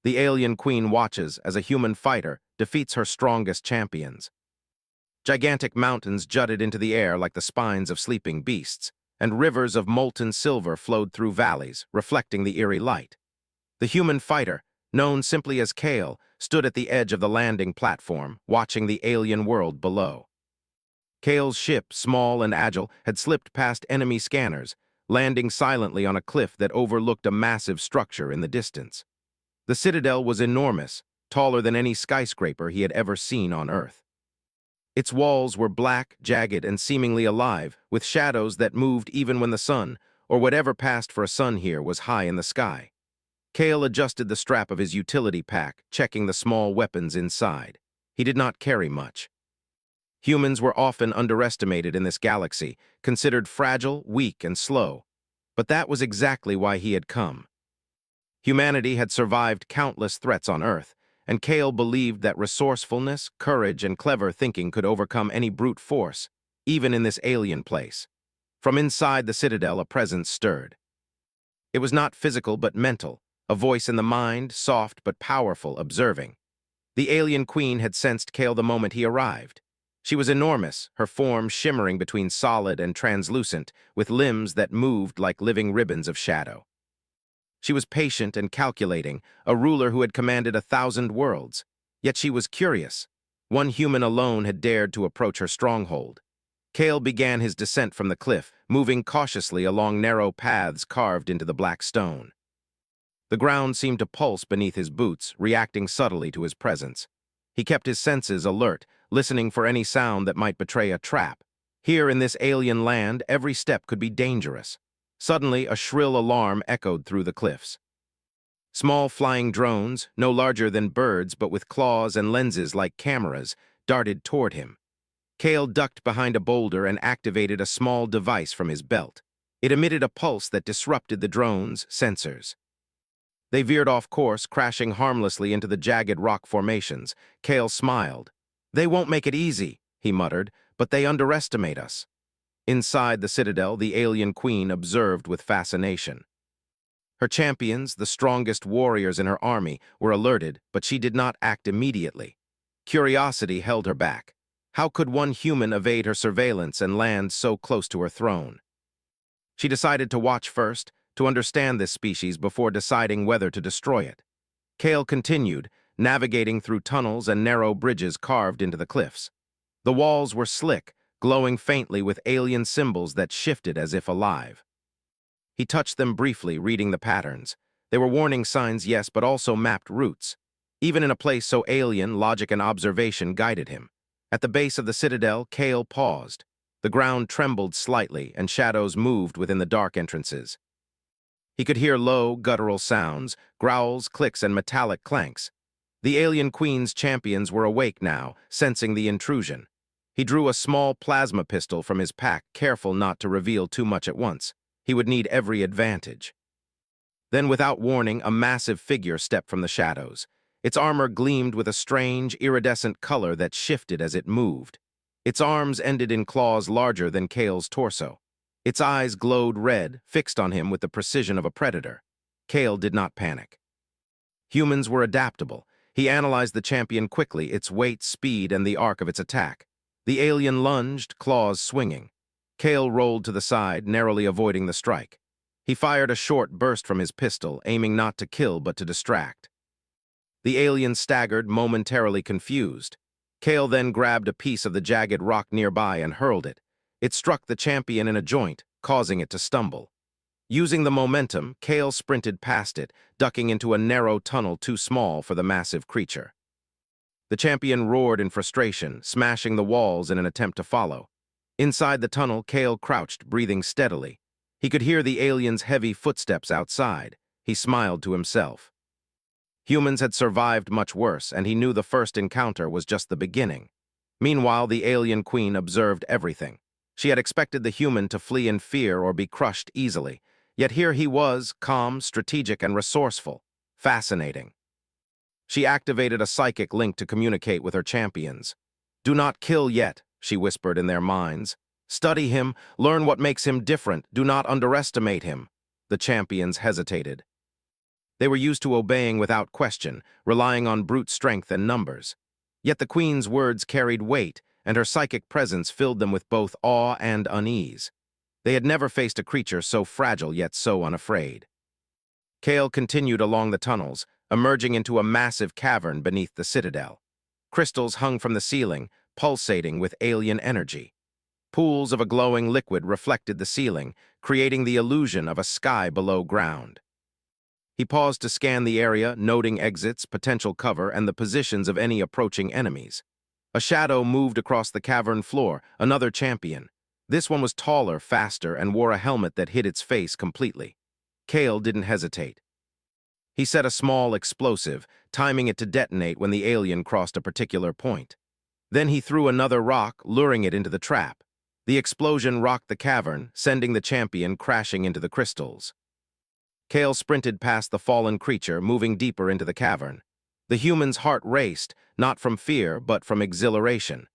The alien queen watches as a human fighter defeats her strongest champions. Gigantic mountains jutted into the air like the spines of sleeping beasts, and rivers of molten silver flowed through valleys, reflecting the eerie light. The human fighter, known simply as Kale, stood at the edge of the landing platform, watching the alien world below. Kale's ship, small and agile, had slipped past enemy scanners, landing silently on a cliff that overlooked a massive structure in the distance. The citadel was enormous, taller than any skyscraper he had ever seen on Earth. Its walls were black, jagged, and seemingly alive, with shadows that moved even when the sun, or whatever passed for a sun here, was high in the sky. Kale adjusted the strap of his utility pack, checking the small weapons inside. He did not carry much. Humans were often underestimated in this galaxy, considered fragile, weak, and slow. But that was exactly why he had come. Humanity had survived countless threats on Earth, and Kale believed that resourcefulness, courage, and clever thinking could overcome any brute force, even in this alien place. From inside the citadel, a presence stirred. It was not physical but mental, a voice in the mind, soft but powerful, observing. The alien queen had sensed Kale the moment he arrived. She was enormous, her form shimmering between solid and translucent, with limbs that moved like living ribbons of shadow. She was patient and calculating, a ruler who had commanded 1,000 worlds. Yet she was curious. One human alone had dared to approach her stronghold. Kale began his descent from the cliff, moving cautiously along narrow paths carved into the black stone. The ground seemed to pulse beneath his boots, reacting subtly to his presence. He kept his senses alert, listening for any sound that might betray a trap. Here in this alien land, every step could be dangerous. Suddenly, a shrill alarm echoed through the cliffs. Small flying drones, no larger than birds but with claws and lenses like cameras, darted toward him. Kale ducked behind a boulder and activated a small device from his belt. It emitted a pulse that disrupted the drone's sensors. They veered off course, crashing harmlessly into the jagged rock formations. Kale smiled. "They won't make it easy," he muttered, "but they underestimate us." Inside the citadel, the alien queen observed with fascination. Her champions, the strongest warriors in her army, were alerted, but she did not act immediately. Curiosity held her back. How could one human evade her surveillance and land so close to her throne? She decided to watch first, to understand this species before deciding whether to destroy it. Kale continued, navigating through tunnels and narrow bridges carved into the cliffs. The walls were slick, glowing faintly with alien symbols that shifted as if alive. He touched them briefly, reading the patterns. They were warning signs, yes, but also mapped routes. Even in a place so alien, logic and observation guided him. At the base of the citadel, Kale paused. The ground trembled slightly, and shadows moved within the dark entrances. He could hear low, guttural sounds, growls, clicks, and metallic clanks. The alien queen's champions were awake now, sensing the intrusion. He drew a small plasma pistol from his pack, careful not to reveal too much at once. He would need every advantage. Then, without warning, a massive figure stepped from the shadows. Its armor gleamed with a strange, iridescent color that shifted as it moved. Its arms ended in claws larger than Kale's torso. Its eyes glowed red, fixed on him with the precision of a predator. Kale did not panic. Humans were adaptable. He analyzed the champion quickly, its weight, speed, and the arc of its attack. The alien lunged, claws swinging. Kale rolled to the side, narrowly avoiding the strike. He fired a short burst from his pistol, aiming not to kill but to distract. The alien staggered, momentarily confused. Kale then grabbed a piece of the jagged rock nearby and hurled it. It struck the champion in a joint, causing it to stumble. Using the momentum, Kale sprinted past it, ducking into a narrow tunnel too small for the massive creature. The champion roared in frustration, smashing the walls in an attempt to follow. Inside the tunnel, Kale crouched, breathing steadily. He could hear the alien's heavy footsteps outside. He smiled to himself. Humans had survived much worse, and he knew the first encounter was just the beginning. Meanwhile, the alien queen observed everything. She had expected the human to flee in fear or be crushed easily. Yet here he was, calm, strategic, and resourceful. Fascinating. She activated a psychic link to communicate with her champions. "Do not kill yet," she whispered in their minds. "Study him, learn what makes him different, do not underestimate him." The champions hesitated. They were used to obeying without question, relying on brute strength and numbers. Yet the queen's words carried weight, and her psychic presence filled them with both awe and unease. They had never faced a creature so fragile yet so unafraid. Kale continued along the tunnels, emerging into a massive cavern beneath the citadel. Crystals hung from the ceiling, pulsating with alien energy. Pools of a glowing liquid reflected the ceiling, creating the illusion of a sky below ground. He paused to scan the area, noting exits, potential cover, and the positions of any approaching enemies. A shadow moved across the cavern floor, another champion. This one was taller, faster, and wore a helmet that hid its face completely. Kale didn't hesitate. He set a small explosive, timing it to detonate when the alien crossed a particular point. Then he threw another rock, luring it into the trap. The explosion rocked the cavern, sending the champion crashing into the crystals. Kale sprinted past the fallen creature, moving deeper into the cavern. The human's heart raced, not from fear, but from exhilaration.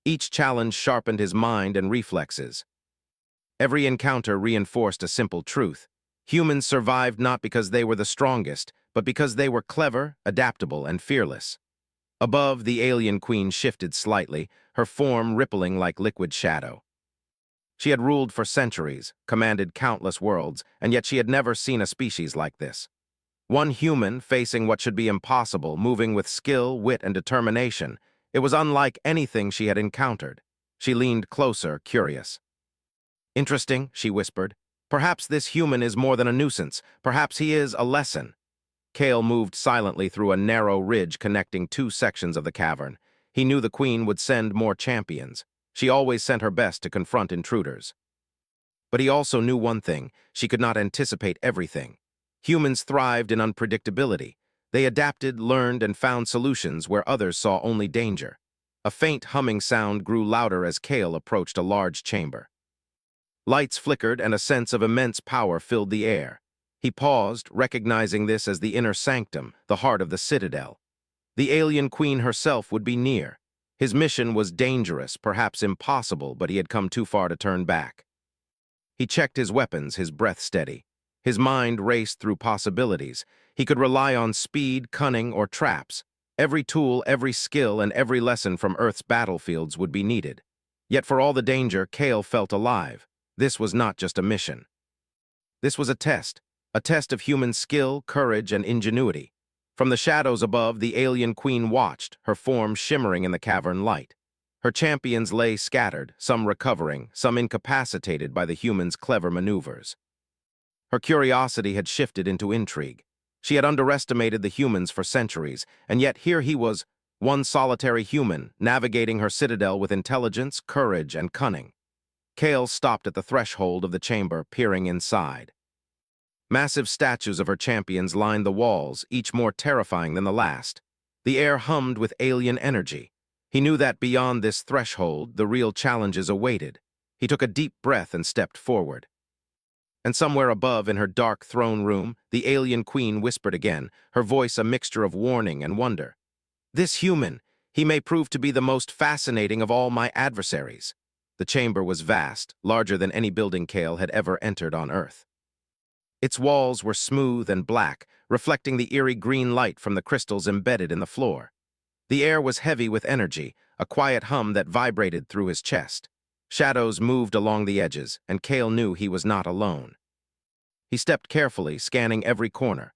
Each challenge sharpened his mind and reflexes. Every encounter reinforced a simple truth. Humans survived not because they were the strongest, but because they were clever, adaptable, and fearless. Above, the alien queen shifted slightly, her form rippling like liquid shadow. She had ruled for centuries, commanded countless worlds, and yet she had never seen a species like this. One human facing what should be impossible, moving with skill, wit, and determination. It was unlike anything she had encountered. She leaned closer, curious. "Interesting," she whispered. "Perhaps this human is more than a nuisance. Perhaps he is a lesson." Kale moved silently through a narrow ridge connecting two sections of the cavern. He knew the queen would send more champions. She always sent her best to confront intruders. But he also knew one thing: she could not anticipate everything. Humans thrived in unpredictability. They adapted, learned, and found solutions where others saw only danger. A faint humming sound grew louder as Kale approached a large chamber. Lights flickered and a sense of immense power filled the air. He paused, recognizing this as the inner sanctum, the heart of the citadel. The alien queen herself would be near. His mission was dangerous, perhaps impossible, but he had come too far to turn back. He checked his weapons, his breath steady. His mind raced through possibilities. He could rely on speed, cunning, or traps. Every tool, every skill, and every lesson from Earth's battlefields would be needed. Yet for all the danger, Kale felt alive. This was not just a mission. This was a test of human skill, courage, and ingenuity. From the shadows above, the alien queen watched, her form shimmering in the cavern light. Her champions lay scattered, some recovering, some incapacitated by the human's clever maneuvers. Her curiosity had shifted into intrigue. She had underestimated the humans for centuries, and yet here he was, one solitary human, navigating her citadel with intelligence, courage, and cunning. Kale stopped at the threshold of the chamber, peering inside. Massive statues of her champions lined the walls, each more terrifying than the last. The air hummed with alien energy. He knew that beyond this threshold, the real challenges awaited. He took a deep breath and stepped forward. And somewhere above, in her dark throne room, the alien queen whispered again, her voice a mixture of warning and wonder. "This human, he may prove to be the most fascinating of all my adversaries." The chamber was vast, larger than any building Kale had ever entered on Earth. Its walls were smooth and black, reflecting the eerie green light from the crystals embedded in the floor. The air was heavy with energy, a quiet hum that vibrated through his chest. Shadows moved along the edges, and Kale knew he was not alone. He stepped carefully, scanning every corner.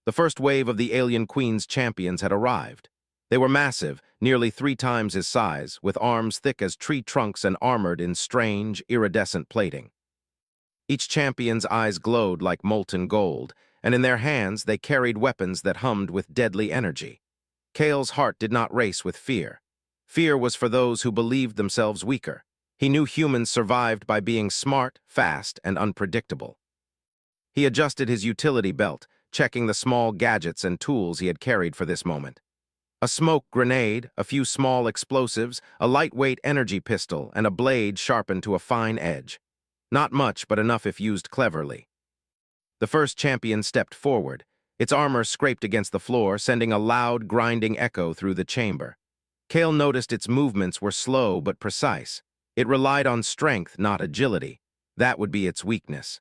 The first wave of the alien queen's champions had arrived. They were massive, nearly 3 times his size, with arms thick as tree trunks and armored in strange, iridescent plating. Each champion's eyes glowed like molten gold, and in their hands they carried weapons that hummed with deadly energy. Kale's heart did not race with fear. Fear was for those who believed themselves weaker. He knew humans survived by being smart, fast, and unpredictable. He adjusted his utility belt, checking the small gadgets and tools he had carried for this moment. A smoke grenade, a few small explosives, a lightweight energy pistol, and a blade sharpened to a fine edge. Not much, but enough if used cleverly. The first champion stepped forward. Its armor scraped against the floor, sending a loud, grinding echo through the chamber. Kale noticed its movements were slow but precise. It relied on strength, not agility. That would be its weakness.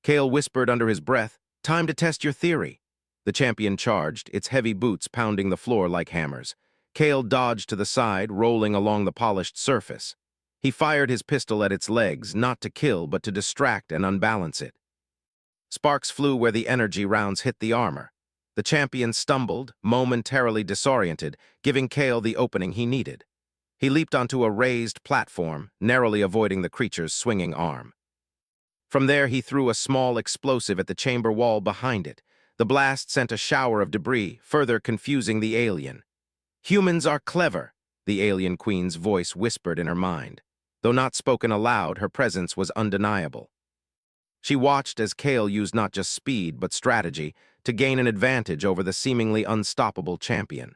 Kale whispered under his breath, "Time to test your theory." The champion charged, its heavy boots pounding the floor like hammers. Kale dodged to the side, rolling along the polished surface. He fired his pistol at its legs, not to kill, but to distract and unbalance it. Sparks flew where the energy rounds hit the armor. The champion stumbled, momentarily disoriented, giving Kale the opening he needed. He leaped onto a raised platform, narrowly avoiding the creature's swinging arm. From there, he threw a small explosive at the chamber wall behind it. The blast sent a shower of debris, further confusing the alien. "Humans are clever," the alien queen's voice whispered in her mind. Though not spoken aloud, her presence was undeniable. She watched as Kale used not just speed, but strategy, to gain an advantage over the seemingly unstoppable champion.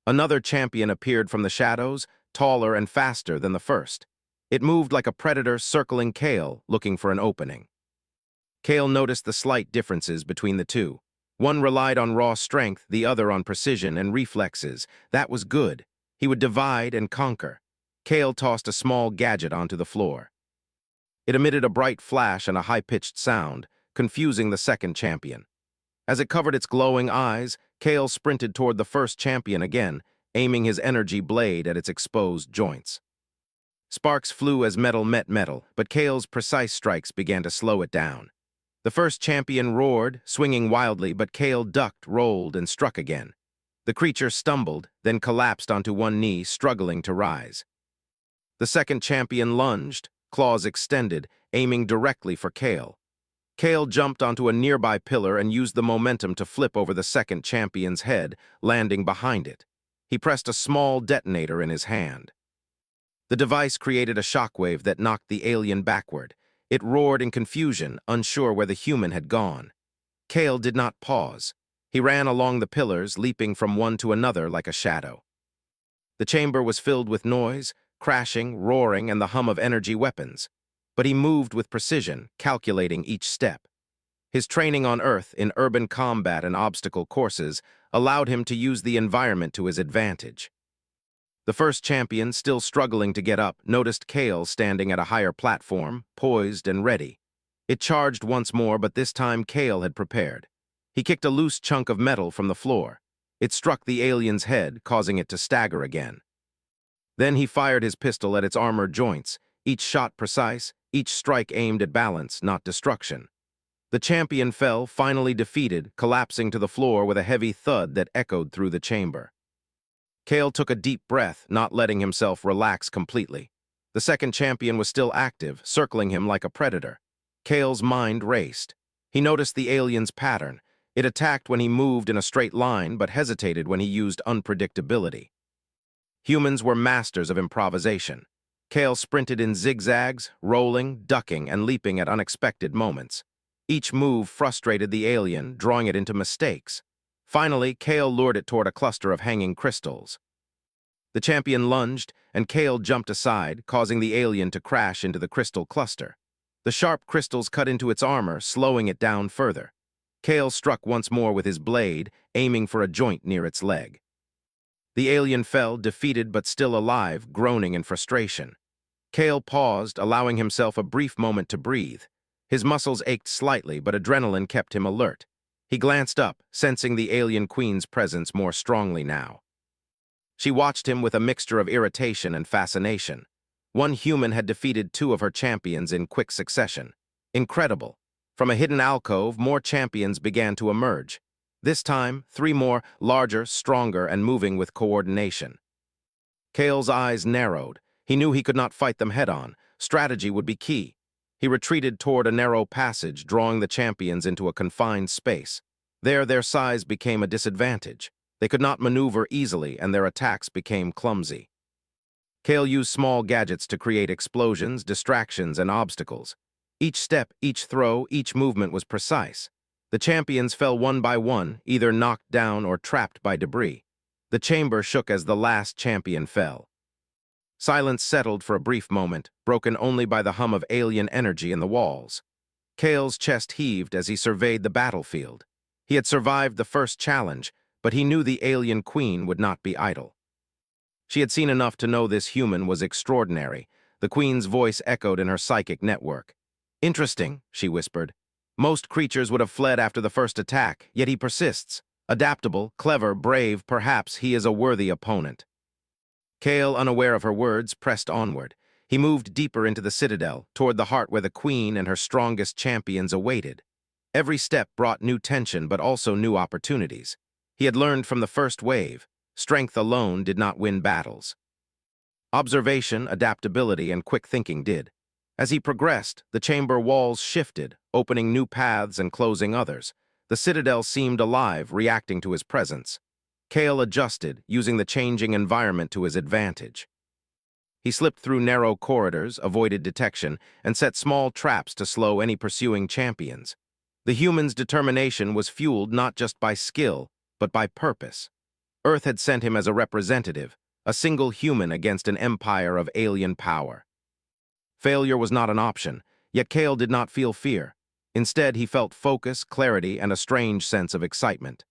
Another champion appeared from the shadows, taller and faster than the first. It moved like a predator circling Kale, looking for an opening. Kale noticed the slight differences between the two. One relied on raw strength, the other on precision and reflexes. That was good. He would divide and conquer. Kale tossed a small gadget onto the floor. It emitted a bright flash and a high-pitched sound, confusing the second champion. As it covered its glowing eyes, Kale sprinted toward the first champion again, aiming his energy blade at its exposed joints. Sparks flew as metal met metal, but Kale's precise strikes began to slow it down. The first champion roared, swinging wildly, but Kale ducked, rolled, and struck again. The creature stumbled, then collapsed onto one knee, struggling to rise. The second champion lunged, claws extended, aiming directly for Kale. Kale jumped onto a nearby pillar and used the momentum to flip over the second champion's head, landing behind it. He pressed a small detonator in his hand. The device created a shockwave that knocked the alien backward. It roared in confusion, unsure where the human had gone. Kale did not pause. He ran along the pillars, leaping from one to another like a shadow. The chamber was filled with noise, crashing, roaring, and the hum of energy weapons. But he moved with precision, calculating each step. His training on Earth in urban combat and obstacle courses allowed him to use the environment to his advantage. The first champion, still struggling to get up, noticed Kale standing at a higher platform, poised and ready. It charged once more, but this time Kale had prepared. He kicked a loose chunk of metal from the floor. It struck the alien's head, causing it to stagger again. Then he fired his pistol at its armored joints, each shot precise, each strike aimed at balance, not destruction. The champion fell, finally defeated, collapsing to the floor with a heavy thud that echoed through the chamber. Kale took a deep breath, not letting himself relax completely. The second champion was still active, circling him like a predator. Kale's mind raced. He noticed the alien's pattern. It attacked when he moved in a straight line, but hesitated when he used unpredictability. Humans were masters of improvisation. Kale sprinted in zigzags, rolling, ducking, and leaping at unexpected moments. Each move frustrated the alien, drawing it into mistakes. Finally, Kale lured it toward a cluster of hanging crystals. The champion lunged, and Kale jumped aside, causing the alien to crash into the crystal cluster. The sharp crystals cut into its armor, slowing it down further. Kale struck once more with his blade, aiming for a joint near its leg. The alien fell, defeated but still alive, groaning in frustration. Kale paused, allowing himself a brief moment to breathe. His muscles ached slightly, but adrenaline kept him alert. He glanced up, sensing the alien queen's presence more strongly now. She watched him with a mixture of irritation and fascination. One human had defeated two of her champions in quick succession. Incredible. From a hidden alcove, more champions began to emerge. This time, 3 more, larger, stronger, and moving with coordination. Kale's eyes narrowed. He knew he could not fight them head-on. Strategy would be key. He retreated toward a narrow passage, drawing the champions into a confined space. There, their size became a disadvantage. They could not maneuver easily, and their attacks became clumsy. Kale used small gadgets to create explosions, distractions, and obstacles. Each step, each throw, each movement was precise. The champions fell one by one, either knocked down or trapped by debris. The chamber shook as the last champion fell. Silence settled for a brief moment, broken only by the hum of alien energy in the walls. Kale's chest heaved as he surveyed the battlefield. He had survived the first challenge, but he knew the alien queen would not be idle. She had seen enough to know this human was extraordinary. The queen's voice echoed in her psychic network. "Interesting," she whispered. "Most creatures would have fled after the first attack, yet he persists. Adaptable, clever, brave, perhaps he is a worthy opponent. Kale, unaware of her words, pressed onward. He moved deeper into the citadel, toward the heart where the queen and her strongest champions awaited. Every step brought new tension but also new opportunities. He had learned from the first wave, strength alone did not win battles. Observation, adaptability, and quick thinking did. As he progressed, the chamber walls shifted, opening new paths and closing others. The citadel seemed alive, reacting to his presence. Kale adjusted, using the changing environment to his advantage. He slipped through narrow corridors, avoided detection, and set small traps to slow any pursuing champions. The human's determination was fueled not just by skill, but by purpose. Earth had sent him as a representative, a single human against an empire of alien power. Failure was not an option, yet Kale did not feel fear. Instead, he felt focus, clarity, and a strange sense of excitement.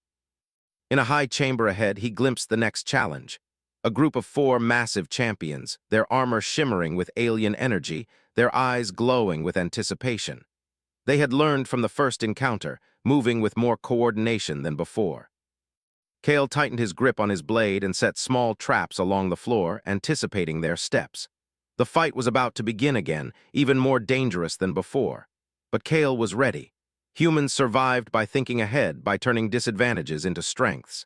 In a high chamber ahead, he glimpsed the next challenge. A group of 4 massive champions, their armor shimmering with alien energy, their eyes glowing with anticipation. They had learned from the first encounter, moving with more coordination than before. Kale tightened his grip on his blade and set small traps along the floor, anticipating their steps. The fight was about to begin again, even more dangerous than before. But Kale was ready. Humans survived by thinking ahead, by turning disadvantages into strengths.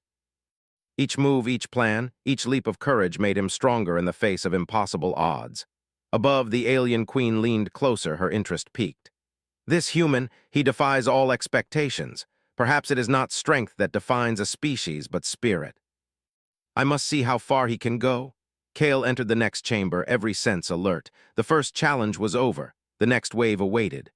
Each move, each plan, each leap of courage made him stronger in the face of impossible odds. Above, the alien queen leaned closer, her interest piqued. This human, he defies all expectations. Perhaps it is not strength that defines a species, but spirit. I must see how far he can go. Kale entered the next chamber, every sense alert. The first challenge was over. The next wave awaited.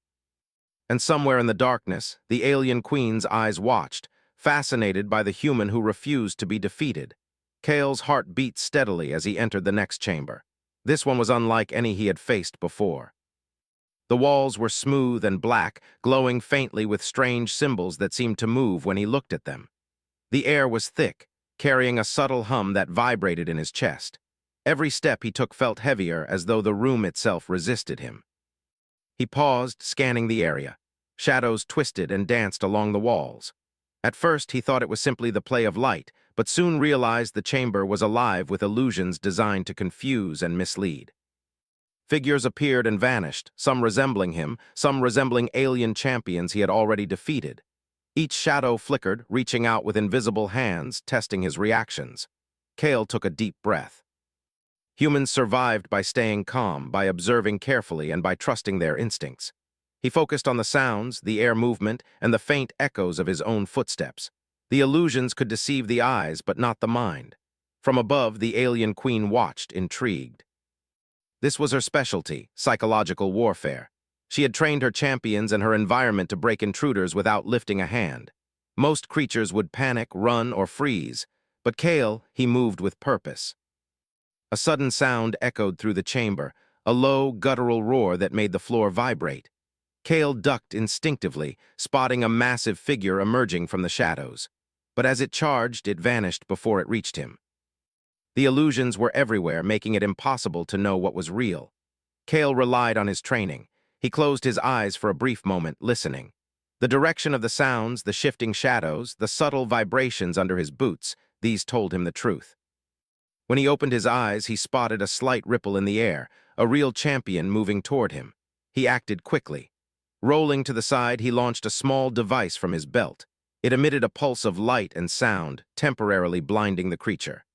And somewhere in the darkness, the alien queen's eyes watched, fascinated by the human who refused to be defeated. Kale's heart beat steadily as he entered the next chamber. This one was unlike any he had faced before. The walls were smooth and black, glowing faintly with strange symbols that seemed to move when he looked at them. The air was thick, carrying a subtle hum that vibrated in his chest. Every step he took felt heavier, as though the room itself resisted him. He paused, scanning the area. Shadows twisted and danced along the walls. At first, he thought it was simply the play of light, but soon realized the chamber was alive with illusions designed to confuse and mislead. Figures appeared and vanished, some resembling him, some resembling alien champions he had already defeated. Each shadow flickered, reaching out with invisible hands, testing his reactions. Kale took a deep breath. Humans survived by staying calm, by observing carefully, and by trusting their instincts. He focused on the sounds, the air movement, and the faint echoes of his own footsteps. The illusions could deceive the eyes, but not the mind. From above, the alien queen watched, intrigued. This was her specialty, psychological warfare. She had trained her champions and her environment to break intruders without lifting a hand. Most creatures would panic, run, or freeze, but Kale, he moved with purpose. A sudden sound echoed through the chamber, a low, guttural roar that made the floor vibrate. Kale ducked instinctively, spotting a massive figure emerging from the shadows. But as it charged, it vanished before it reached him. The illusions were everywhere, making it impossible to know what was real. Kale relied on his training. He closed his eyes for a brief moment, listening. The direction of the sounds, the shifting shadows, the subtle vibrations under his boots, these told him the truth. When he opened his eyes, he spotted a slight ripple in the air, a real champion moving toward him. He acted quickly. Rolling to the side, he launched a small device from his belt. It emitted a pulse of light and sound, temporarily blinding the creature.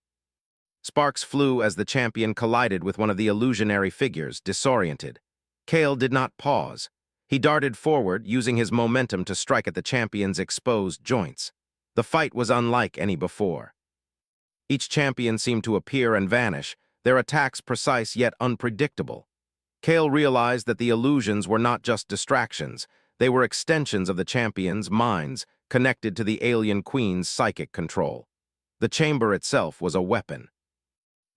Sparks flew as the champion collided with one of the illusionary figures, disoriented. Kale did not pause. He darted forward, using his momentum to strike at the champion's exposed joints. The fight was unlike any before. Each champion seemed to appear and vanish, their attacks precise yet unpredictable. Kale realized that the illusions were not just distractions, they were extensions of the champion's minds, connected to the alien queen's psychic control. The chamber itself was a weapon.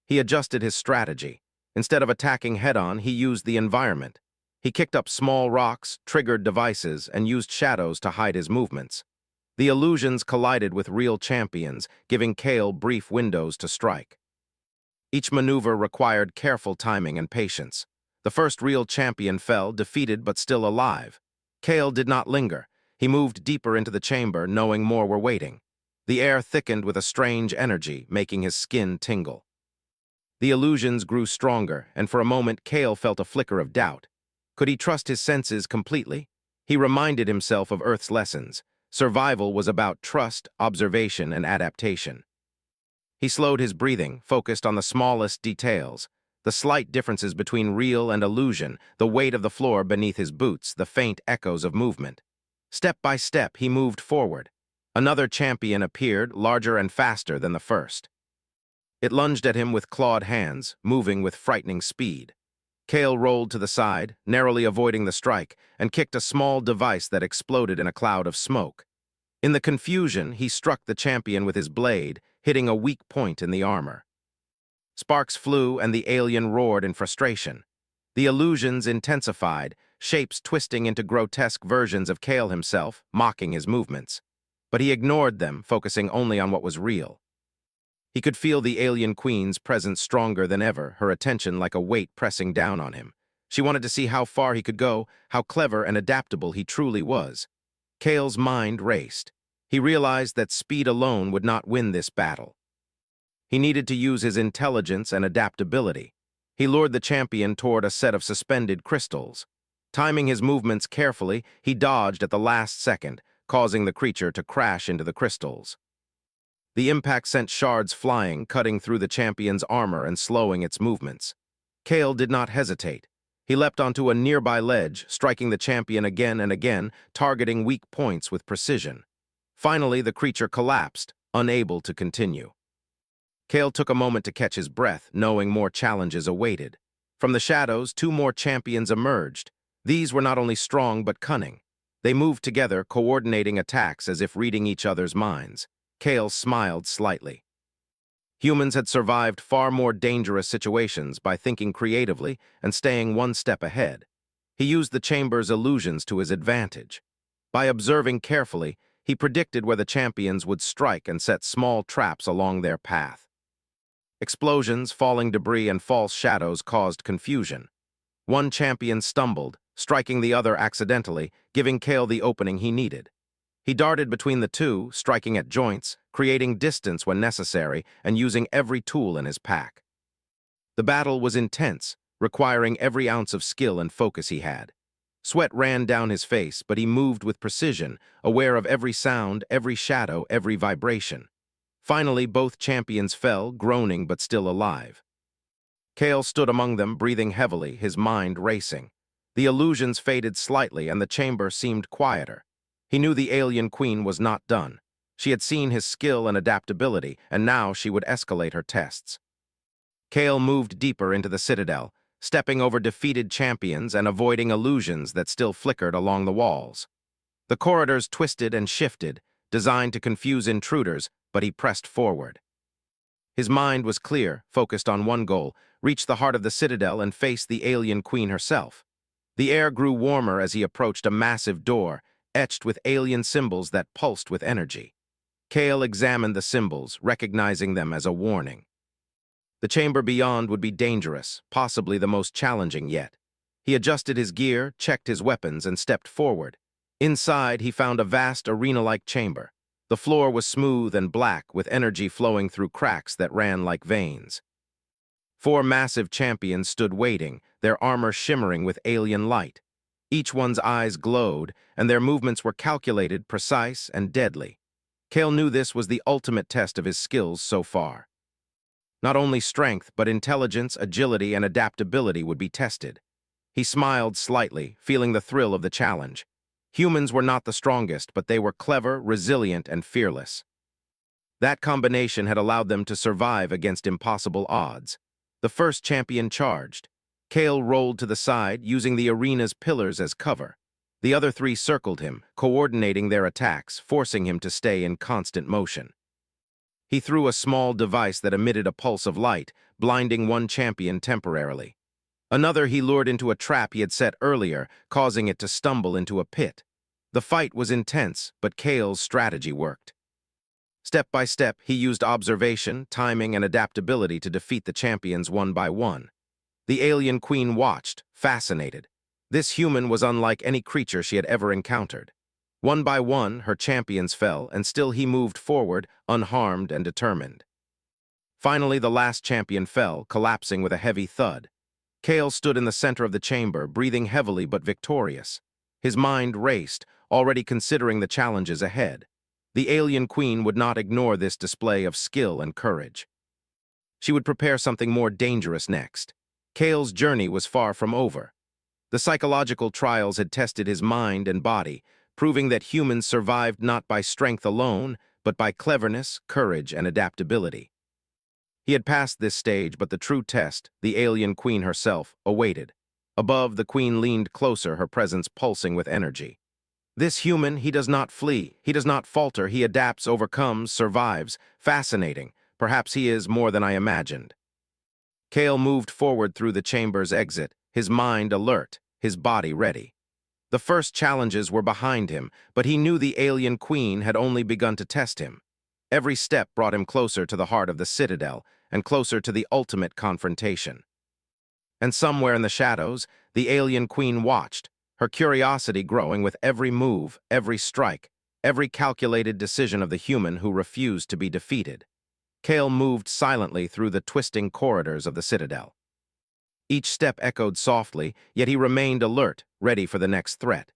He adjusted his strategy. Instead of attacking head-on, he used the environment. He kicked up small rocks, triggered devices, and used shadows to hide his movements. The illusions collided with real champions, giving Kale brief windows to strike. Each maneuver required careful timing and patience. The first real champion fell, defeated but still alive. Kale did not linger. He moved deeper into the chamber, knowing more were waiting. The air thickened with a strange energy, making his skin tingle. The illusions grew stronger, and for a moment Kale felt a flicker of doubt. Could he trust his senses completely? He reminded himself of Earth's lessons. Survival was about trust, observation, and adaptation. He slowed his breathing, focused on the smallest details, the slight differences between real and illusion, the weight of the floor beneath his boots, the faint echoes of movement. Step by step, he moved forward. Another champion appeared, larger and faster than the first. It lunged at him with clawed hands, moving with frightening speed. Kale rolled to the side, narrowly avoiding the strike, and kicked a small device that exploded in a cloud of smoke. In the confusion, he struck the champion with his blade, hitting a weak point in the armor. Sparks flew, and the alien roared in frustration. The illusions intensified, shapes twisting into grotesque versions of Kale himself, mocking his movements. But he ignored them, focusing only on what was real. He could feel the alien queen's presence stronger than ever, her attention like a weight pressing down on him. She wanted to see how far he could go, how clever and adaptable he truly was. Kale's mind raced. He realized that speed alone would not win this battle. He needed to use his intelligence and adaptability. He lured the champion toward a set of suspended crystals. Timing his movements carefully, he dodged at the last second, causing the creature to crash into the crystals. The impact sent shards flying, cutting through the champion's armor and slowing its movements. Kale did not hesitate. He leapt onto a nearby ledge, striking the champion again and again, targeting weak points with precision. Finally, the creature collapsed, unable to continue. Kale took a moment to catch his breath, knowing more challenges awaited. From the shadows, two more champions emerged. These were not only strong but cunning. They moved together, coordinating attacks as if reading each other's minds. Kale smiled slightly. Humans had survived far more dangerous situations by thinking creatively and staying one step ahead. He used the chamber's illusions to his advantage. By observing carefully, he predicted where the champions would strike and set small traps along their path. Explosions, falling debris, and false shadows caused confusion. One champion stumbled, striking the other accidentally, giving Kale the opening he needed. He darted between the two, striking at joints, creating distance when necessary, and using every tool in his pack. The battle was intense, requiring every ounce of skill and focus he had. Sweat ran down his face, but he moved with precision, aware of every sound, every shadow, every vibration. Finally, both champions fell, groaning but still alive. Kale stood among them, breathing heavily, his mind racing. The illusions faded slightly, and the chamber seemed quieter. He knew the alien queen was not done. She had seen his skill and adaptability, and now she would escalate her tests. Kale moved deeper into the citadel, stepping over defeated champions and avoiding illusions that still flickered along the walls. The corridors twisted and shifted, designed to confuse intruders, but he pressed forward. His mind was clear, focused on one goal: reach the heart of the citadel and face the alien queen herself. The air grew warmer as he approached a massive door, etched with alien symbols that pulsed with energy. Kale examined the symbols, recognizing them as a warning. The chamber beyond would be dangerous, possibly the most challenging yet. He adjusted his gear, checked his weapons, and stepped forward. Inside, he found a vast arena-like chamber. The floor was smooth and black, with energy flowing through cracks that ran like veins. 4 massive champions stood waiting, their armor shimmering with alien light. Each one's eyes glowed, and their movements were calculated, precise, and deadly. Kale knew this was the ultimate test of his skills so far. Not only strength, but intelligence, agility, and adaptability would be tested. He smiled slightly, feeling the thrill of the challenge. Humans were not the strongest, but they were clever, resilient, and fearless. That combination had allowed them to survive against impossible odds. The first champion charged. Kale rolled to the side, using the arena's pillars as cover. The other 3 circled him, coordinating their attacks, forcing him to stay in constant motion. He threw a small device that emitted a pulse of light, blinding one champion temporarily. Another he lured into a trap he had set earlier, causing it to stumble into a pit. The fight was intense, but Kale's strategy worked. Step by step, he used observation, timing, and adaptability to defeat the champions one by one. The alien queen watched, fascinated. This human was unlike any creature she had ever encountered. One by one, her champions fell, and still he moved forward, unharmed and determined. Finally, the last champion fell, collapsing with a heavy thud. Kale stood in the center of the chamber, breathing heavily but victorious. His mind raced, already considering the challenges ahead. The alien queen would not ignore this display of skill and courage. She would prepare something more dangerous next. Kale's journey was far from over. The psychological trials had tested his mind and body, proving that humans survived not by strength alone, but by cleverness, courage, and adaptability. He had passed this stage, but the true test, the alien queen herself, awaited. Above, the queen leaned closer, her presence pulsing with energy. This human, he does not flee, he does not falter, he adapts, overcomes, survives. Fascinating. Perhaps he is more than I imagined. Kale moved forward through the chamber's exit, his mind alert, his body ready. The first challenges were behind him, but he knew the alien queen had only begun to test him. Every step brought him closer to the heart of the citadel, and closer to the ultimate confrontation. And somewhere in the shadows, the alien queen watched, her curiosity growing with every move, every strike, every calculated decision of the human who refused to be defeated. Kale moved silently through the twisting corridors of the citadel. Each step echoed softly, yet he remained alert, ready for the next threat.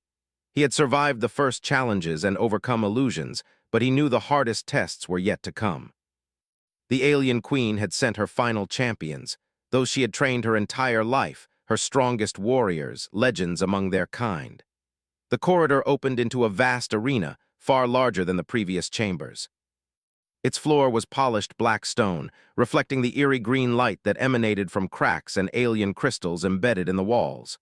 He had survived the first challenges and overcome illusions, but he knew the hardest tests were yet to come. The alien queen had sent her final champions, those she had trained her entire life, her strongest warriors, legends among their kind. The corridor opened into a vast arena, far larger than the previous chambers. Its floor was polished black stone, reflecting the eerie green light that emanated from cracks and alien crystals embedded in the walls.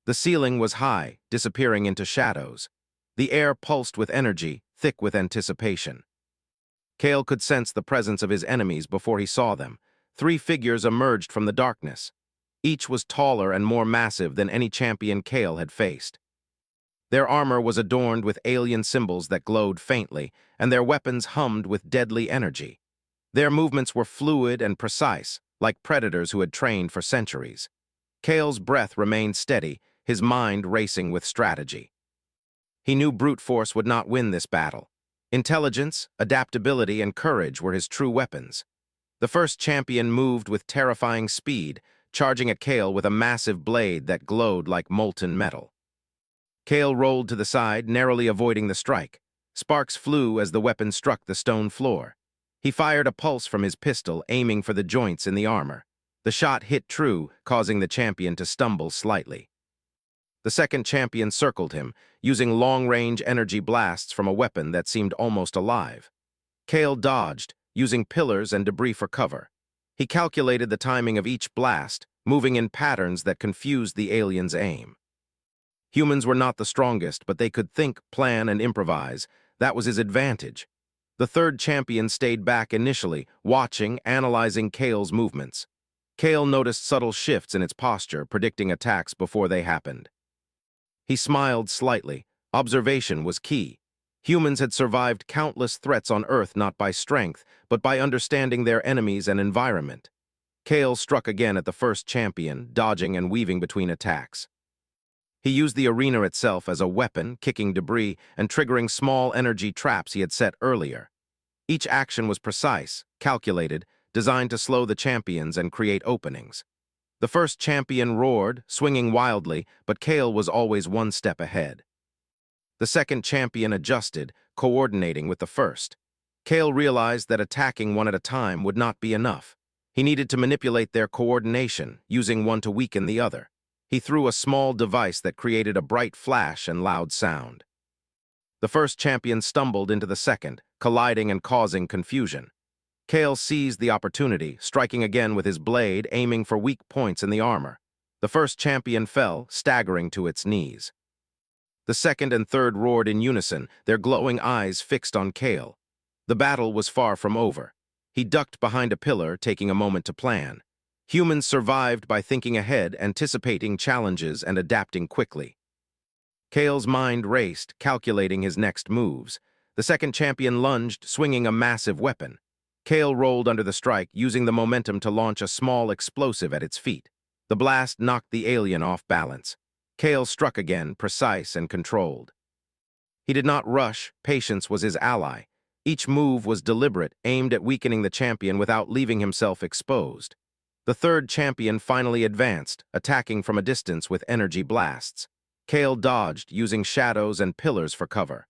The ceiling was high, disappearing into shadows. The air pulsed with energy, thick with anticipation. Kale could sense the presence of his enemies before he saw them. 3 figures emerged from the darkness. Each was taller and more massive than any champion Kale had faced. Their armor was adorned with alien symbols that glowed faintly, and their weapons hummed with deadly energy. Their movements were fluid and precise, like predators who had trained for centuries. Kale's breath remained steady, his mind racing with strategy. He knew brute force would not win this battle. Intelligence, adaptability, and courage were his true weapons. The first champion moved with terrifying speed, charging at Kale with a massive blade that glowed like molten metal. Kale rolled to the side, narrowly avoiding the strike. Sparks flew as the weapon struck the stone floor. He fired a pulse from his pistol, aiming for the joints in the armor. The shot hit true, causing the champion to stumble slightly. The second champion circled him, using long-range energy blasts from a weapon that seemed almost alive. Kale dodged, using pillars and debris for cover. He calculated the timing of each blast, moving in patterns that confused the alien's aim. Humans were not the strongest, but they could think, plan, and improvise. That was his advantage. The third champion stayed back initially, watching, analyzing Kale's movements. Kale noticed subtle shifts in its posture, predicting attacks before they happened. He smiled slightly. Observation was key. Humans had survived countless threats on Earth not by strength, but by understanding their enemies and environment. Kale struck again at the first champion, dodging and weaving between attacks. He used the arena itself as a weapon, kicking debris and triggering small energy traps he had set earlier. Each action was precise, calculated, designed to slow the champions and create openings. The first champion roared, swinging wildly, but Kale was always one step ahead. The second champion adjusted, coordinating with the first. Kale realized that attacking one at a time would not be enough. He needed to manipulate their coordination, using one to weaken the other. He threw a small device that created a bright flash and loud sound. The first champion stumbled into the second, colliding and causing confusion. Kale seized the opportunity, striking again with his blade, aiming for weak points in the armor. The first champion fell, staggering to its knees. The second and third roared in unison, their glowing eyes fixed on Kale. The battle was far from over. He ducked behind a pillar, taking a moment to plan. Humans survived by thinking ahead, anticipating challenges, and adapting quickly. Kale's mind raced, calculating his next moves. The second champion lunged, swinging a massive weapon. Kale rolled under the strike, using the momentum to launch a small explosive at its feet. The blast knocked the alien off balance. Kale struck again, precise and controlled. He did not rush, patience was his ally. Each move was deliberate, aimed at weakening the champion without leaving himself exposed. The third champion finally advanced, attacking from a distance with energy blasts. Kale dodged, using shadows and pillars for cover.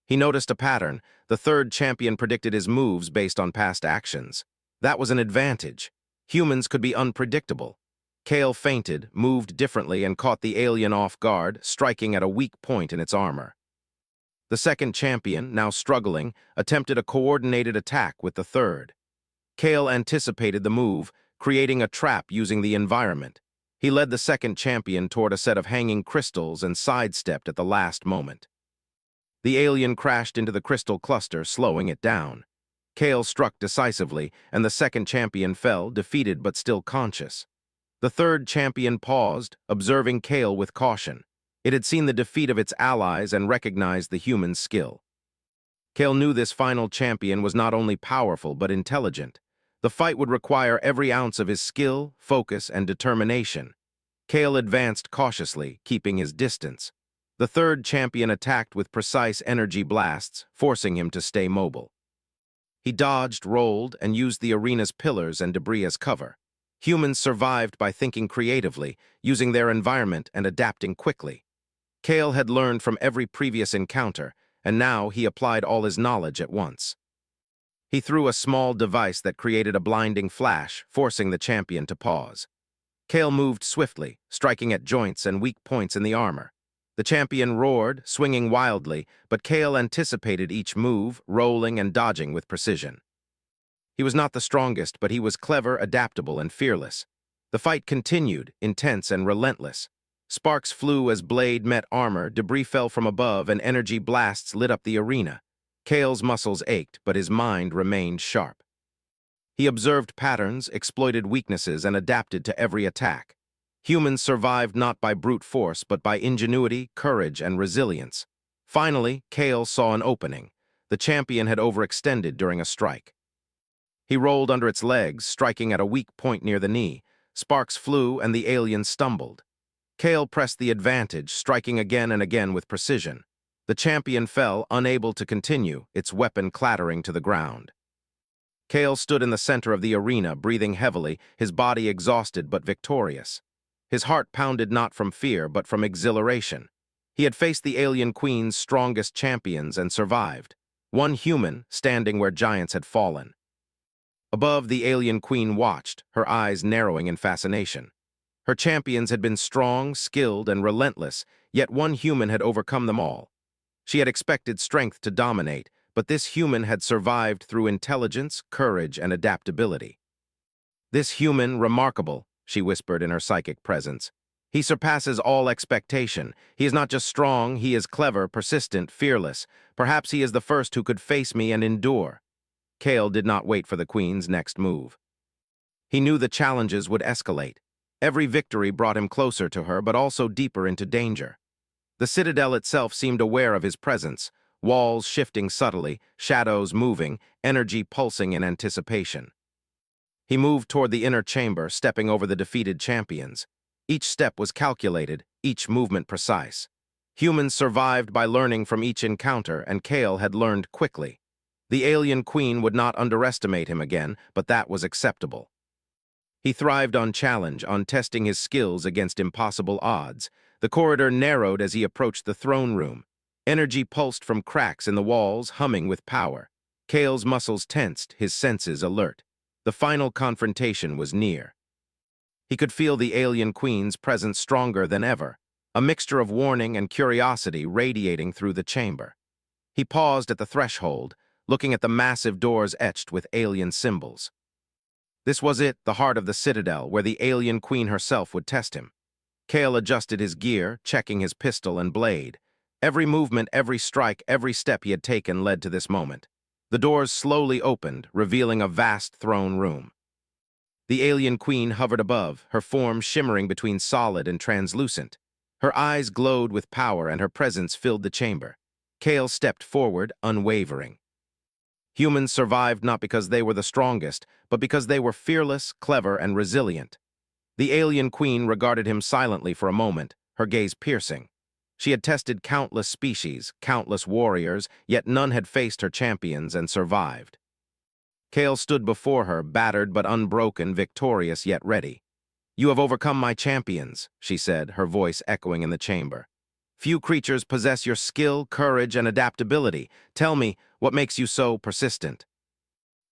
He noticed a pattern. The third champion predicted his moves based on past actions. That was an advantage. Humans could be unpredictable. Kale feinted, moved differently, and caught the alien off guard, striking at a weak point in its armor. The second champion, now struggling, attempted a coordinated attack with the third. Kale anticipated the move, creating a trap using the environment. He led the second champion toward a set of hanging crystals and sidestepped at the last moment. The alien crashed into the crystal cluster, slowing it down. Kale struck decisively, and the second champion fell, defeated but still conscious. The third champion paused, observing Kale with caution. It had seen the defeat of its allies and recognized the human's skill. Kale knew this final champion was not only powerful but intelligent. The fight would require every ounce of his skill, focus, and determination. Kale advanced cautiously, keeping his distance. The third champion attacked with precise energy blasts, forcing him to stay mobile. He dodged, rolled, and used the arena's pillars and debris as cover. Humans survived by thinking creatively, using their environment and adapting quickly. Kale had learned from every previous encounter, and now he applied all his knowledge at once. He threw a small device that created a blinding flash, forcing the champion to pause. Kale moved swiftly, striking at joints and weak points in the armor. The champion roared, swinging wildly, but Kale anticipated each move, rolling and dodging with precision. He was not the strongest, but he was clever, adaptable, and fearless. The fight continued, intense and relentless. Sparks flew as blade met armor, debris fell from above, and energy blasts lit up the arena. Kale's muscles ached, but his mind remained sharp. He observed patterns, exploited weaknesses, and adapted to every attack. Humans survived not by brute force, but by ingenuity, courage, and resilience. Finally, Kale saw an opening. The champion had overextended during a strike. He rolled under its legs, striking at a weak point near the knee. Sparks flew, and the alien stumbled. Kale pressed the advantage, striking again and again with precision. The champion fell, unable to continue, its weapon clattering to the ground. Kale stood in the center of the arena, breathing heavily, his body exhausted but victorious. His heart pounded not from fear, but from exhilaration. He had faced the alien queen's strongest champions and survived. One human, standing where giants had fallen. Above, the alien queen watched, her eyes narrowing in fascination. Her champions had been strong, skilled, and relentless, yet one human had overcome them all. She had expected strength to dominate, but this human had survived through intelligence, courage, and adaptability. "This human, remarkable," she whispered in her psychic presence. "He surpasses all expectation. He is not just strong, he is clever, persistent, fearless. Perhaps he is the first who could face me and endure." Kale did not wait for the queen's next move. He knew the challenges would escalate. Every victory brought him closer to her, but also deeper into danger. The citadel itself seemed aware of his presence, walls shifting subtly, shadows moving, energy pulsing in anticipation. He moved toward the inner chamber, stepping over the defeated champions. Each step was calculated, each movement precise. Humans survived by learning from each encounter, and Kale had learned quickly. The alien queen would not underestimate him again, but that was acceptable. He thrived on challenge, on testing his skills against impossible odds. The corridor narrowed as he approached the throne room. Energy pulsed from cracks in the walls, humming with power. Kale's muscles tensed, his senses alert. The final confrontation was near. He could feel the alien queen's presence stronger than ever, a mixture of warning and curiosity radiating through the chamber. He paused at the threshold, looking at the massive doors etched with alien symbols. This was it, the heart of the citadel, where the alien queen herself would test him. Kale adjusted his gear, checking his pistol and blade. Every movement, every strike, every step he had taken led to this moment. The doors slowly opened, revealing a vast throne room. The alien queen hovered above, her form shimmering between solid and translucent. Her eyes glowed with power, and her presence filled the chamber. Kale stepped forward, unwavering. Humans survived not because they were the strongest, but because they were fearless, clever, and resilient. The alien queen regarded him silently for a moment, her gaze piercing. She had tested countless species, countless warriors, yet none had faced her champions and survived. Kale stood before her, battered but unbroken, victorious yet ready. "You have overcome my champions," she said, her voice echoing in the chamber. "Few creatures possess your skill, courage, and adaptability. Tell me, what makes you so persistent?"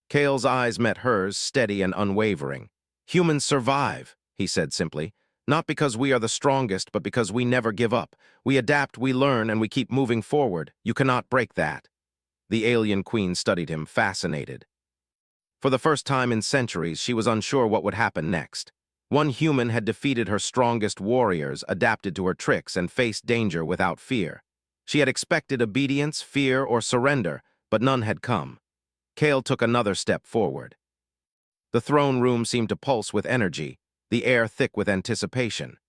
Kale's eyes met hers, steady and unwavering. "Humans survive," he said simply. "Not because we are the strongest, but because we never give up. We adapt, we learn, and we keep moving forward. You cannot break that." The alien queen studied him, fascinated. For the first time in centuries, she was unsure what would happen next. One human had defeated her strongest warriors, adapted to her tricks, and faced danger without fear. She had expected obedience, fear, or surrender, but none had come. Kale took another step forward. The throne room seemed to pulse with energy, the air thick with anticipation.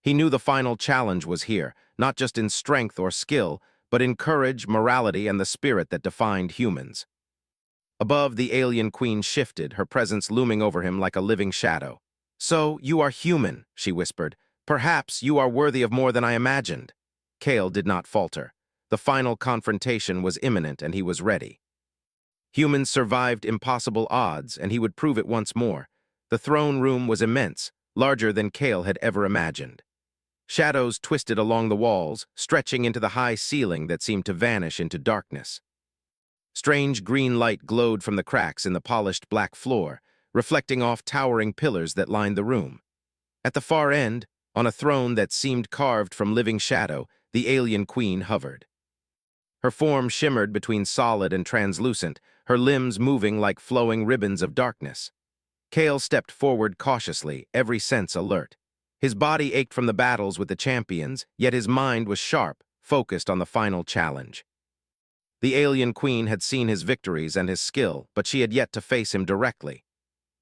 He knew the final challenge was here, not just in strength or skill, but in courage, morality, and the spirit that defined humans. Above, the alien queen shifted, her presence looming over him like a living shadow. "So, you are human," she whispered. "Perhaps you are worthy of more than I imagined." Kale did not falter. The final confrontation was imminent, and he was ready. Humans survived impossible odds, and he would prove it once more. The throne room was immense, larger than Kale had ever imagined. Shadows twisted along the walls, stretching into the high ceiling that seemed to vanish into darkness. Strange green light glowed from the cracks in the polished black floor, reflecting off towering pillars that lined the room. At the far end, on a throne that seemed carved from living shadow, the alien queen hovered. Her form shimmered between solid and translucent, her limbs moving like flowing ribbons of darkness. Kale stepped forward cautiously, every sense alert. His body ached from the battles with the champions, yet his mind was sharp, focused on the final challenge. The alien queen had seen his victories and his skill, but she had yet to face him directly.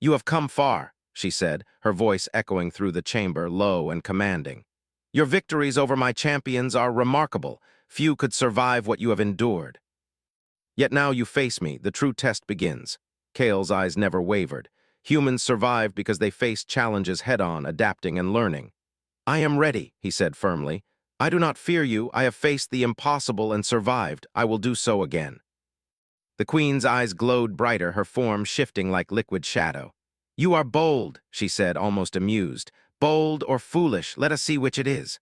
"You have come far," she said, her voice echoing through the chamber, low and commanding. "Your victories over my champions are remarkable. Few could survive what you have endured. Yet now you face me, the true test begins." Kale's eyes never wavered. Humans survived because they faced challenges head-on, adapting and learning. "I am ready," he said firmly. "I do not fear you. I have faced the impossible and survived. I will do so again." The queen's eyes glowed brighter, her form shifting like liquid shadow. "You are bold," she said, almost amused. "Bold or foolish, let us see which it is."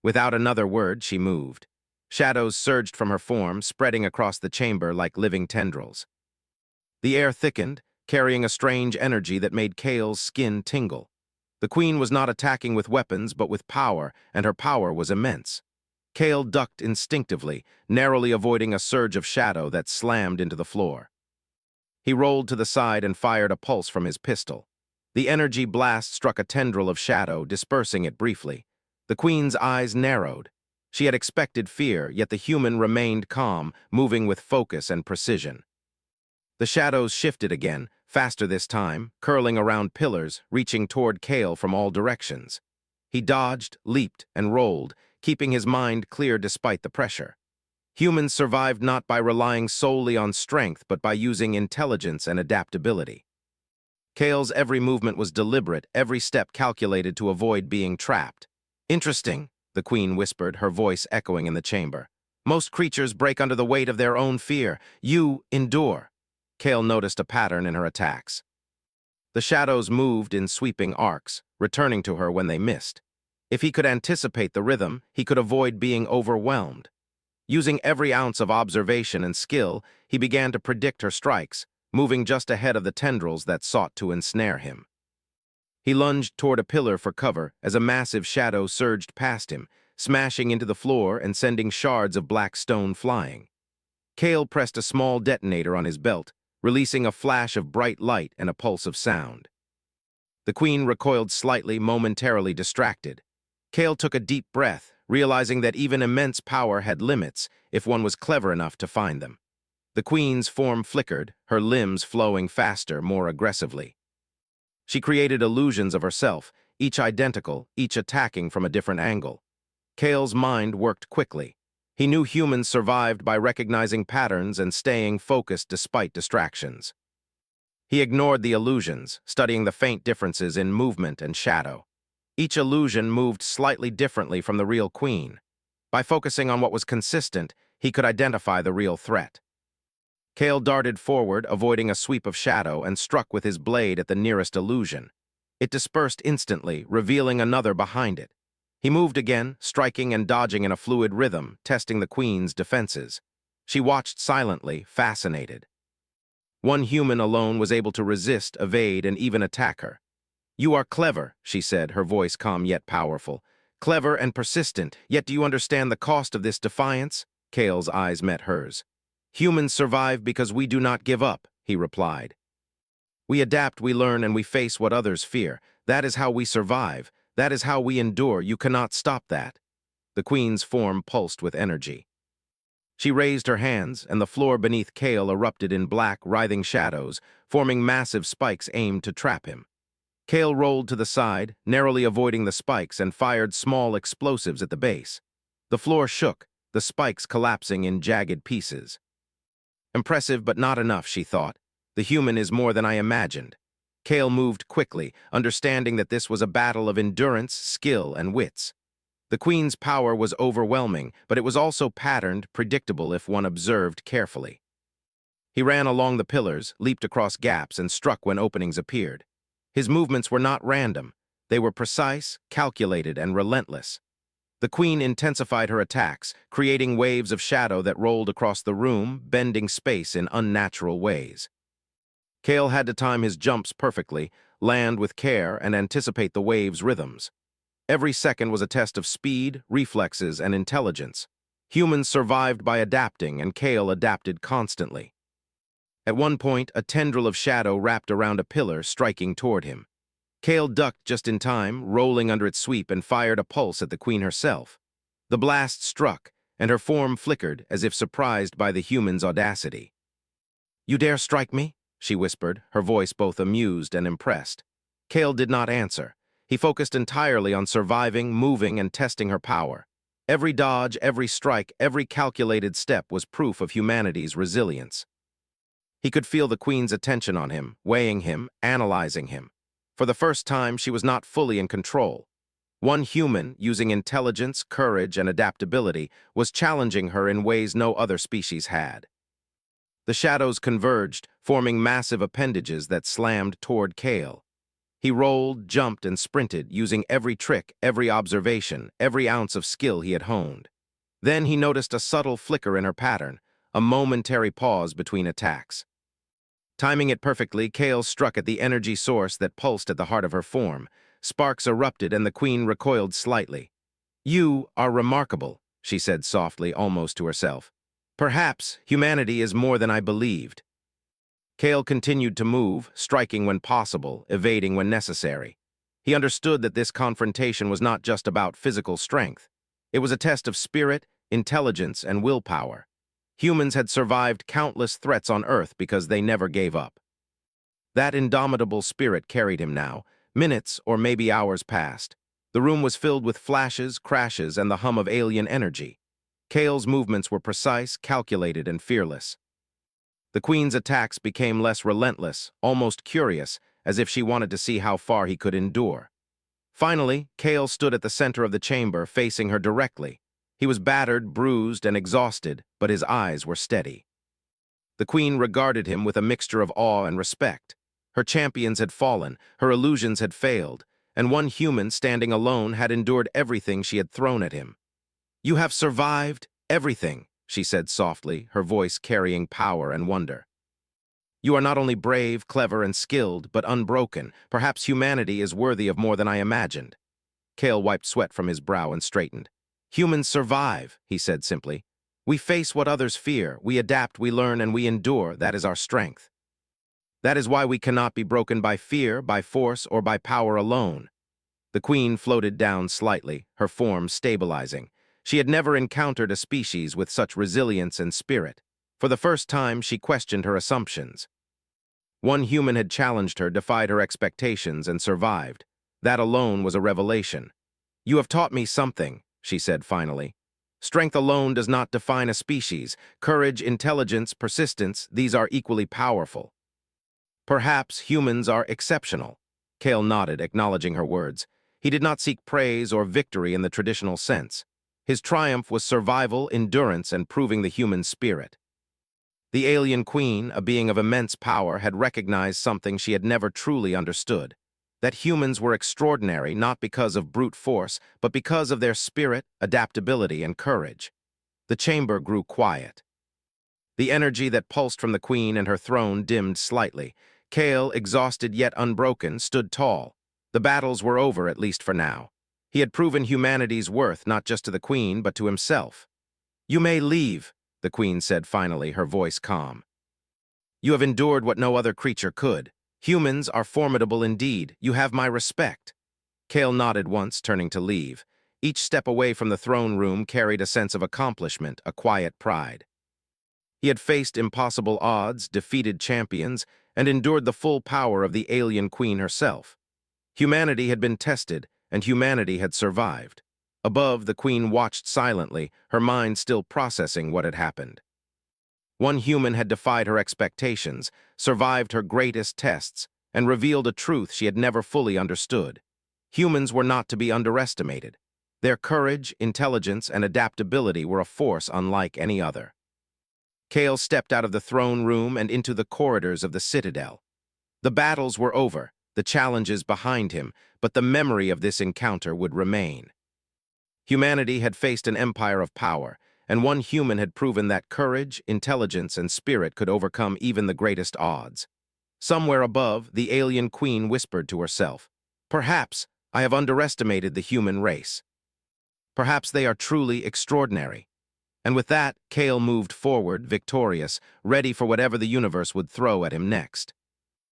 Without another word, she moved. Shadows surged from her form, spreading across the chamber like living tendrils. The air thickened, carrying a strange energy that made Kale's skin tingle. The queen was not attacking with weapons, but with power, and her power was immense. Kale ducked instinctively, narrowly avoiding a surge of shadow that slammed into the floor. He rolled to the side and fired a pulse from his pistol. The energy blast struck a tendril of shadow, dispersing it briefly. The queen's eyes narrowed. She had expected fear, yet the human remained calm, moving with focus and precision. The shadows shifted again, faster this time, curling around pillars, reaching toward Kale from all directions. He dodged, leaped, and rolled, keeping his mind clear despite the pressure. Humans survived not by relying solely on strength, but by using intelligence and adaptability. Kale's every movement was deliberate, every step calculated to avoid being trapped. "Interesting," the queen whispered, her voice echoing in the chamber. "Most creatures break under the weight of their own fear. You endure." Kale noticed a pattern in her attacks. The shadows moved in sweeping arcs, returning to her when they missed. If he could anticipate the rhythm, he could avoid being overwhelmed. Using every ounce of observation and skill, he began to predict her strikes, moving just ahead of the tendrils that sought to ensnare him. He lunged toward a pillar for cover as a massive shadow surged past him, smashing into the floor and sending shards of black stone flying. Kale pressed a small detonator on his belt, releasing a flash of bright light and a pulse of sound. The queen recoiled slightly, momentarily distracted. Kale took a deep breath, realizing that even immense power had limits if one was clever enough to find them. The queen's form flickered, her limbs flowing faster, more aggressively. She created illusions of herself, each identical, each attacking from a different angle. Kale's mind worked quickly. He knew humans survived by recognizing patterns and staying focused despite distractions. He ignored the illusions, studying the faint differences in movement and shadow. Each illusion moved slightly differently from the real queen. By focusing on what was consistent, he could identify the real threat. Kale darted forward, avoiding a sweep of shadow, and struck with his blade at the nearest illusion. It dispersed instantly, revealing another behind it. He moved again, striking and dodging in a fluid rhythm, testing the queen's defenses. She watched silently, fascinated. One human alone was able to resist, evade, and even attack her. "You are clever," she said, her voice calm yet powerful. "Clever and persistent, yet do you understand the cost of this defiance?" Kale's eyes met hers. "Humans survive because we do not give up," he replied. "We adapt, we learn, and we face what others fear. That is how we survive. That is how we endure. You cannot stop that." The queen's form pulsed with energy. She raised her hands, and the floor beneath Kale erupted in black, writhing shadows, forming massive spikes aimed to trap him. Kale rolled to the side, narrowly avoiding the spikes, and fired small explosives at the base. The floor shook, the spikes collapsing in jagged pieces. Impressive, but not enough, she thought. The human is more than I imagined. Kale moved quickly, understanding that this was a battle of endurance, skill, and wits. The queen's power was overwhelming, but it was also patterned, predictable if one observed carefully. He ran along the pillars, leaped across gaps, and struck when openings appeared. His movements were not random. They were precise, calculated, and relentless. The queen intensified her attacks, creating waves of shadow that rolled across the room, bending space in unnatural ways. Kale had to time his jumps perfectly, land with care, and anticipate the wave's rhythms. Every second was a test of speed, reflexes, and intelligence. Humans survived by adapting, and Kale adapted constantly. At one point, a tendril of shadow wrapped around a pillar, striking toward him. Kale ducked just in time, rolling under its sweep, and fired a pulse at the queen herself. The blast struck, and her form flickered as if surprised by the human's audacity. "You dare strike me?" she whispered, her voice both amused and impressed. Kale did not answer. He focused entirely on surviving, moving, and testing her power. Every dodge, every strike, every calculated step was proof of humanity's resilience. He could feel the queen's attention on him, weighing him, analyzing him. For the first time, she was not fully in control. One human, using intelligence, courage, and adaptability, was challenging her in ways no other species had. The shadows converged, forming massive appendages that slammed toward Kale. He rolled, jumped, and sprinted, using every trick, every observation, every ounce of skill he had honed. Then he noticed a subtle flicker in her pattern, a momentary pause between attacks. Timing it perfectly, Kale struck at the energy source that pulsed at the heart of her form. Sparks erupted, and the queen recoiled slightly. "You are remarkable," she said softly, almost to herself. "Perhaps humanity is more than I believed." Kale continued to move, striking when possible, evading when necessary. He understood that this confrontation was not just about physical strength. It was a test of spirit, intelligence, and willpower. Humans had survived countless threats on Earth because they never gave up. That indomitable spirit carried him now. Minutes or maybe hours passed. The room was filled with flashes, crashes, and the hum of alien energy. Kale's movements were precise, calculated, and fearless. The queen's attacks became less relentless, almost curious, as if she wanted to see how far he could endure. Finally, Kale stood at the center of the chamber, facing her directly. He was battered, bruised, and exhausted, but his eyes were steady. The queen regarded him with a mixture of awe and respect. Her champions had fallen, her illusions had failed, and one human standing alone had endured everything she had thrown at him. "You have survived everything," she said softly, her voice carrying power and wonder. "You are not only brave, clever, and skilled, but unbroken. Perhaps humanity is worthy of more than I imagined." Kale wiped sweat from his brow and straightened. "Humans survive," he said simply. "We face what others fear, we adapt, we learn, and we endure. That is our strength. That is why we cannot be broken by fear, by force, or by power alone." The queen floated down slightly, her form stabilizing. She had never encountered a species with such resilience and spirit. For the first time, she questioned her assumptions. One human had challenged her, defied her expectations, and survived. That alone was a revelation. "You have taught me something," she said finally. "Strength alone does not define a species. Courage, intelligence, persistence, these are equally powerful. Perhaps humans are exceptional." Kale nodded, acknowledging her words. He did not seek praise or victory in the traditional sense. His triumph was survival, endurance, and proving the human spirit. The alien queen, a being of immense power, had recognized something she had never truly understood, that humans were extraordinary not because of brute force, but because of their spirit, adaptability, and courage. The chamber grew quiet. The energy that pulsed from the queen and her throne dimmed slightly. Kale, exhausted yet unbroken, stood tall. The battles were over, at least for now. He had proven humanity's worth not just to the queen, but to himself. "You may leave," the queen said finally, her voice calm. "You have endured what no other creature could. Humans are formidable indeed. You have my respect." Kale nodded once, turning to leave. Each step away from the throne room carried a sense of accomplishment, a quiet pride. He had faced impossible odds, defeated champions, and endured the full power of the alien queen herself. Humanity had been tested, and humanity had survived. Above, the queen watched silently, her mind still processing what had happened. One human had defied her expectations, survived her greatest tests, and revealed a truth she had never fully understood. Humans were not to be underestimated. Their courage, intelligence, and adaptability were a force unlike any other. Kale stepped out of the throne room and into the corridors of the citadel. The battles were over, the challenges behind him, but the memory of this encounter would remain. Humanity had faced an empire of power, and one human had proven that courage, intelligence, and spirit could overcome even the greatest odds. Somewhere above, the alien queen whispered to herself, "Perhaps I have underestimated the human race. Perhaps they are truly extraordinary." And with that, Kale moved forward, victorious, ready for whatever the universe would throw at him next.